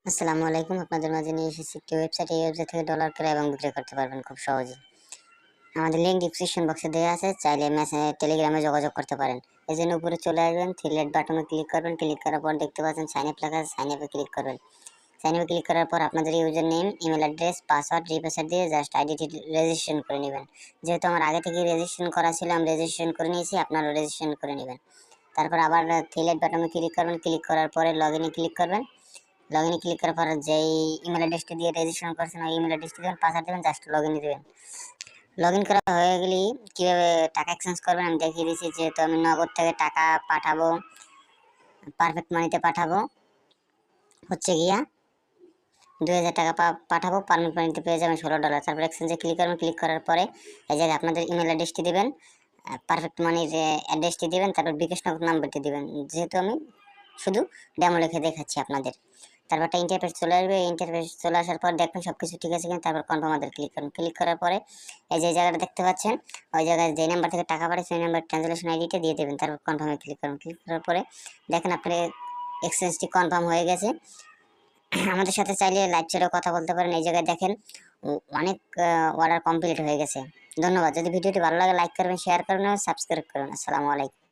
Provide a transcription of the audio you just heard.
আসসালামু আলাইকুম। আপনাদের মাঝে নিয়ে এসেছি একটি ওয়েবসাইট। এই ওয়েবসাইট থেকে ডলার ক্রয় এবং বিক্রয় করতে পারবেন খুব সহজেই। আমাদের লিঙ্ক ডিসক্রিপশন বক্সে দেওয়া আছে, চাইলে টেলিগ্রামে যোগাযোগ করতে পারেন। এজন্য উপরে চলে আসবেন, থ্রি ডট বাটনে ক্লিক করবেন। ক্লিক করার পর দেখতে পাচ্ছেন সাইন আপ লেখা আছে, সাইন আপে ক্লিক করবেন। সাইন আপে ক্লিক করার পর আপনাদের user name, email address, password, re-password দিয়ে জাস্ট আইডিটি রেজিস্ট্রেশন করে নেবেন। যেহেতু আমার আগে থেকে রেজিস্ট্রেশন করা ছিল, আমি রেজিস্ট্রেশন করে নিয়েছি, আপনারাও রেজিস্ট্রেশন করে নেবেন। তারপর আবার থ্রি ডট বাটনে ক্লিক করবেন। ক্লিক করার পরে লগইনে ক্লিক করবেন। লগইনে ক্লিক করার পর যেই ইমেল অ্যাড্রেসটি দিয়ে রেজিস্ট্রেশন করছেন ওই ইমেল অ্যাড্রেসটি দেবেন, পাসওয়ার্ড দেবেন, জাস্ট লগইনে দিবেন। লগইন করা হয়ে গেলেই কীভাবে টাকা এক্সচেঞ্জ করবেন আমি দেখিয়ে দিচ্ছি। যেহেতু আমি নগদ থেকে টাকা পাঠাবো, পারফেক্ট মানিতে পাঠাবো, হচ্ছে গিয়া 2000 টাকা পাঠাবো, পারফেক্ট মানিতে পেয়ে যাবেন $16। তারপর এক্সচেঞ্জে ক্লিক করবেন। ক্লিক করার পরে এই জায়গায় আপনাদের ইমেল অ্যাড্রেসটি দেবেন, পারফেক্ট মানির অ্যাড্রেসটি দেবেন, তারপর বিকাশ নগদ নাম্বারটি দেবেন। যেহেতু আমি শুধু ডেমো লিখে দেখাচ্ছি আপনাদের। তারপর একটা ইন্টারফেস চলে আসবে। ইন্টারফেস চলে আসার পর দেখবেন সব কিছু ঠিক আছে কিনা, তারপর কনফার্ম আদার ক্লিক করুন। ক্লিক করার পরে এই যে জায়গাটা দেখতে পাচ্ছেন, ওই জায়গায় যে নাম্বার থেকে টাকা পাঠায় সেই নাম্বার ট্রানজাকশন আইডিটা দিয়ে দেবেন। তারপর কনফার্মে ক্লিক করুন। ক্লিক করার পরে দেখেন আপনার এক্সচেঞ্জটি কনফার্ম হয়ে গেছে। আমাদের সাথে চাইলে লাইভ চ্যাটেও কথা বলতে পারেন। এই জায়গায় দেখেন অনেক অর্ডার কমপ্লিট হয়ে গেছে। ধন্যবাদ। যদি ভিডিওটি ভালো লাগে লাইক করবেন, শেয়ার করবেন এবং সাবস্ক্রাইব করবেন। আসসালামু আলাইকুম।